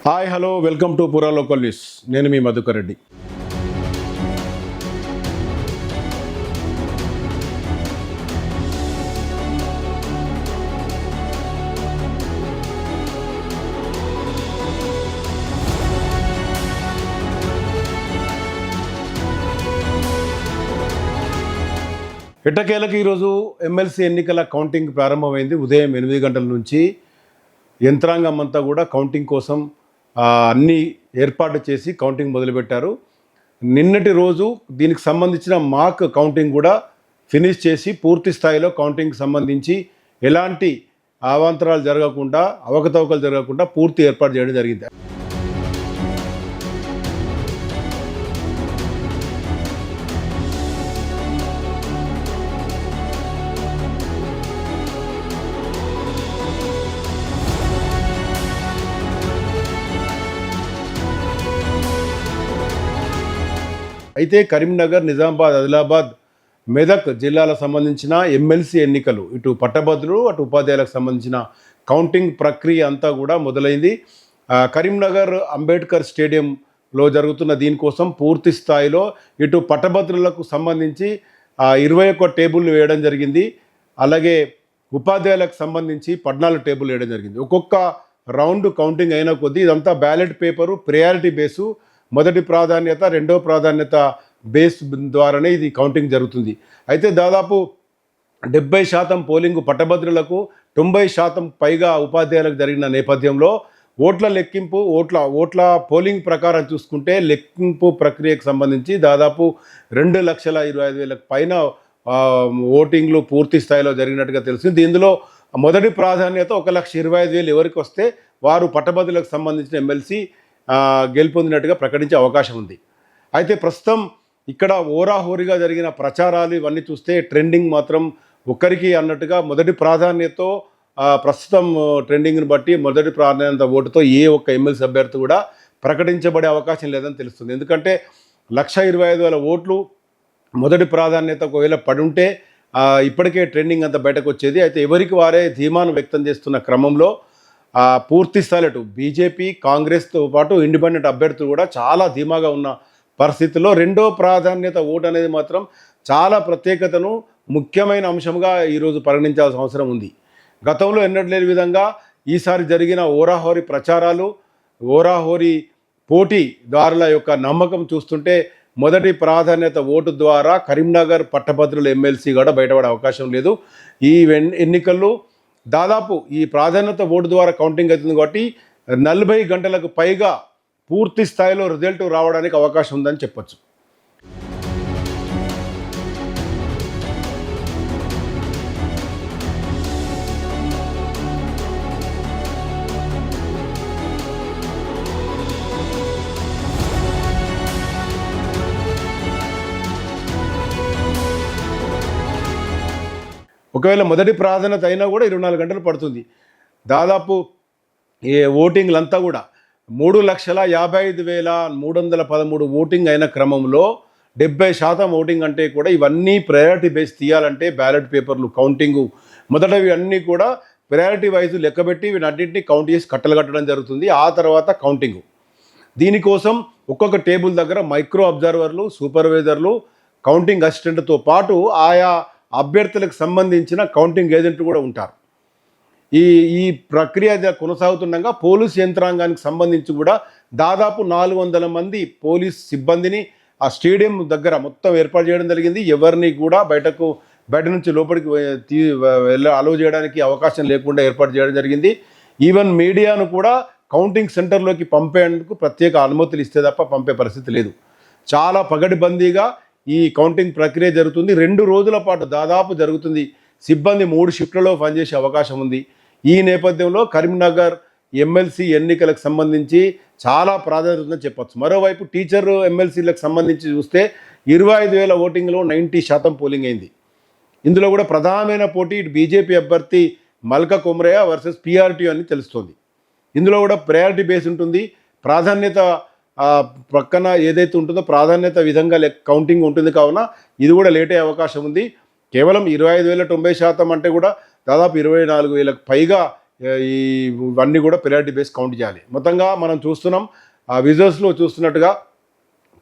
Hi hello welcome to పురా local news. నేను మీ మధుకర్ రెడ్డి. ఎట్టకేలకు ఈరోజు ఎమ్మెల్సీ ఎన్నికల కౌంటింగ్ ప్రారంభమైంది. ఉదయం 8 గంటల నుంచి యంత్రాంగం అంతా కూడా కౌంటింగ్ కోసం అన్ని ఏర్పాటు చేసి కౌంటింగ్ మొదలుపెట్టారు. నిన్నటి రోజు దీనికి సంబంధించిన మాక్ కౌంటింగ్ కూడా ఫినిష్ చేసి పూర్తి స్థాయిలో కౌంటింగ్కి సంబంధించి ఎలాంటి అవాంతరాలు జరగకుండా, అవకతవకలు జరగకుండా పూర్తి ఏర్పాటు చేయడం జరిగింది. అయితే కరీంనగర్, నిజామాబాద్, ఆదిలాబాద్, మెదక్ జిల్లాలకు సంబంధించిన ఎమ్మెల్సీ ఎన్నికలు, ఇటు పట్టభద్రులు అటు ఉపాధ్యాయులకు సంబంధించిన కౌంటింగ్ ప్రక్రియ అంతా కూడా మొదలైంది. కరీంనగర్ అంబేద్కర్ స్టేడియంలో జరుగుతున్న దీనికోసం పూర్తి స్థాయిలో ఇటు పట్టభద్రులకు సంబంధించి 21 టేబుల్లు వేయడం జరిగింది. అలాగే ఉపాధ్యాయులకు సంబంధించి 14 టేబుల్ వేయడం జరిగింది. ఒక్కొక్క రౌండ్ కౌంటింగ్ అయిన కొద్దీ ఇదంతా బ్యాలెట్ పేపరు, ప్రయారిటీ బేసు, మొదటి ప్రాధాన్యత, రెండో ప్రాధాన్యత బేస్ ద్వారానే ఇది కౌంటింగ్ జరుగుతుంది. అయితే దాదాపు 70% పోలింగ్ పట్టభద్రులకు, 90% పైగా ఉపాధ్యాయులకు జరిగిన నేపథ్యంలో ఓట్ల లెక్కింపు, ఓట్ల పోలింగ్ ప్రకారం చూసుకుంటే లెక్కింపు ప్రక్రియకు సంబంధించి దాదాపు 2,25,000 పైన ఓటింగ్లు పూర్తి స్థాయిలో జరిగినట్టుగా తెలిసింది. ఇందులో మొదటి ప్రాధాన్యత 1,25,000 ఎవరికి వస్తే వారు పట్టభద్రులకు సంబంధించిన ఎమ్మెల్సీ గెలుపొందినట్టుగా ప్రకటించే అవకాశం ఉంది. అయితే ప్రస్తుతం ఇక్కడ ఓరాహోరీగా జరిగిన ప్రచారాలు ఇవన్నీ చూస్తే ట్రెండింగ్ మాత్రం ఒక్కరికి అన్నట్టుగా మొదటి ప్రాధాన్యతతో ప్రస్తుతం ట్రెండింగ్ని బట్టి మొదటి ప్రాధాన్యత ఓటుతో ఏ ఒక్క ఎమ్మెల్సీ అభ్యర్థి కూడా ప్రకటించబడే అవకాశం లేదని తెలుస్తుంది. ఎందుకంటే 1,25,000 ఓట్లు మొదటి ప్రాధాన్యత ఒకవేళ పడి ఉంటే ఇప్పటికే ట్రెండింగ్ అంతా బయటకు వచ్చేది. అయితే ఎవరికి వారే ధీమాను వ్యక్తం చేస్తున్న క్రమంలో పూర్తి స్థాయిలో బీజేపీ, కాంగ్రెస్తో పాటు ఇండిపెండెంట్ అభ్యర్థులు కూడా చాలా ధీమాగా ఉన్న పరిస్థితుల్లో రెండో ప్రాధాన్యత ఓటు అనేది మాత్రం చాలా ప్రత్యేకతను, ముఖ్యమైన అంశంగా ఈరోజు పరిగణించాల్సిన అవసరం ఉంది. గతంలో ఎన్నడలేని విధంగా ఈసారి జరిగిన ఓరాహోరీ ప్రచారాలు, ఓరాహోరీ పోటీదారుల యొక్క నమ్మకం చూస్తుంటే మొదటి ప్రాధాన్యత ఓటు ద్వారా కరీంనగర్ పట్టభద్రుల ఎమ్మెల్సీ కూడా బయటపడే అవకాశం లేదు. ఈ ఎన్నికల్లో దాదాపు ఈ ప్రాధాన్యత ఓటు ద్వారా కౌంటింగ్ అవుతుంది కాబట్టి 40 గంటలకు పైగా పూర్తి స్థాయిలో రిజల్ట్ రావడానికి అవకాశం ఉందని చెప్పొచ్చు. ఒకవేళ మొదటి ప్రాధాన్యత అయినా కూడా 24 గంటలు పడుతుంది. దాదాపు ఈ ఓటింగ్లంతా కూడా 3,55,313 ఓటింగ్ అయిన క్రమంలో 70% ఓటింగ్ అంటే కూడా ఇవన్నీ ప్రయారిటీ బేస్ తీయాలంటే బ్యాలెట్ పేపర్లు, కౌంటింగు మొదటవి అన్నీ కూడా ప్రయారిటీ వైజ్ లెక్కబెట్టి వీటన్నింటినీ కౌంట్ చేసి కట్టలు కట్టడం జరుగుతుంది. ఆ తర్వాత కౌంటింగు. దీనికోసం ఒక్కొక్క టేబుల్ దగ్గర మైక్రో అబ్జర్వర్లు, సూపర్వైజర్లు, కౌంటింగ్ అసిస్టెంట్తో పాటు ఆయా అభ్యర్థులకు సంబంధించిన కౌంటింగ్ ఏజెంట్లు కూడా ఉంటారు. ఈ ప్రక్రియ కొనసాగుతుండగా పోలీస్ యంత్రాంగానికి సంబంధించి కూడా దాదాపు 400 మంది పోలీస్ సిబ్బందిని ఆ స్టేడియం దగ్గర మొత్తం ఏర్పాటు చేయడం జరిగింది. ఎవరిని కూడా బయట నుంచి లోపలికి అలౌ చేయడానికి అవకాశం లేకుండా ఏర్పాటు చేయడం జరిగింది. ఈవెన్ మీడియాను కూడా కౌంటింగ్ సెంటర్లోకి పంపేందుకు ప్రత్యేక అనుమతులు ఇస్తే తప్ప పంపే పరిస్థితి లేదు. చాలా పగడ్బందీగా ఈ కౌంటింగ్ ప్రక్రియ జరుగుతుంది. 2 రోజుల పాటు దాదాపు జరుగుతుంది. సిబ్బంది 3 షిఫ్ట్లలో పనిచేసే అవకాశం ఉంది. ఈ నేపథ్యంలో కరీంనగర్ ఎమ్మెల్సీ ఎన్నికలకు సంబంధించి చాలా ప్రాధాన్యత ఉందని చెప్పచ్చు. మరోవైపు టీచర్ ఎమ్మెల్సీలకు సంబంధించి చూస్తే 25,000 ఓటింగ్లో 90% పోలింగ్ అయింది. ఇందులో కూడా ప్రధానమైన పోటీ ఇటు బీజేపీ అభ్యర్థి మల్క కొమరయ్య వర్సెస్ పీఆర్టీ అని తెలుస్తోంది. ఇందులో కూడా ప్రయారిటీ బేస్ ఉంటుంది. ప్రాధాన్యత పక్కన ఏదైతే ఉంటుందో ప్రాధాన్యత విధంగా కౌంటింగ్ ఉంటుంది. కావున ఇది కూడా లేట్ అయ్యే అవకాశం ఉంది. కేవలం 25,000 90% అంటే కూడా దాదాపు 24,000 పైగా ఇవన్నీ కూడా పెనాల్టీ బేస్ కౌంట్ చేయాలి. మొత్తంగా మనం చూస్తున్నాం ఆ విజువల్స్లో చూస్తున్నట్టుగా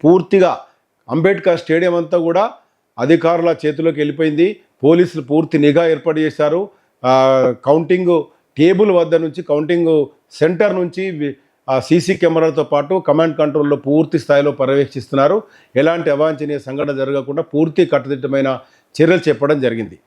పూర్తిగా అంబేద్కర్ స్టేడియం అంతా కూడా అధికారుల చేతిలోకి వెళ్ళిపోయింది. పోలీసులు పూర్తి నిఘా ఏర్పాటు చేశారు. కౌంటింగ్ టేబుల్ వద్ద నుంచి, కౌంటింగ్ సెంటర్ నుంచి సీసీ కెమెరాలతో పాటు కమాండ్ కంట్రోల్లో పూర్తి స్థాయిలో పర్యవేక్షిస్తున్నారు. ఎలాంటి అవాంఛనీయ సంఘటన జరగకుండా పూర్తి కట్టుదిట్టమైన చర్యలు చేపట్టడం జరిగింది.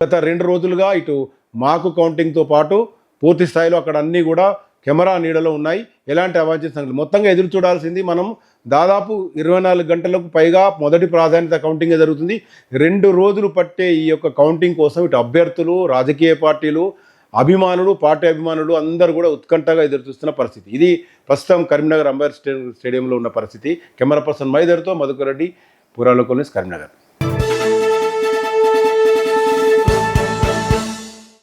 గత 2 రోజులుగా ఇటు మాకు కౌంటింగ్తో పాటు పూర్తి స్థాయిలో అక్కడ అన్నీ కూడా కెమెరా నీడలో ఉన్నాయి. ఎలాంటి అవాంఛనీయ సంఘటనలు మొత్తంగా ఎదురు చూడాల్సింది మనం. దాదాపు 24 గంటలకు పైగా మొదటి ప్రాధాన్యత కౌంటింగ్ జరుగుతుంది. 2 రోజులు పట్టే ఈ యొక్క కౌంటింగ్ కోసం ఇటు అభ్యర్థులు, రాజకీయ పార్టీలు, అభిమానులు, పార్టీ అభిమానులు అందరూ కూడా ఉత్కంఠగా ఎదురు చూస్తున్న పరిస్థితి. ఇది ప్రస్తుతం కరీంనగర్ అంబేద్కర్ స్టేడియంలో ఉన్న పరిస్థితి. కెమెరా పర్సన్ మైదర్తో మధుకర్ రెడ్డి, పురాలో కొలిస్, కరీంనగర్.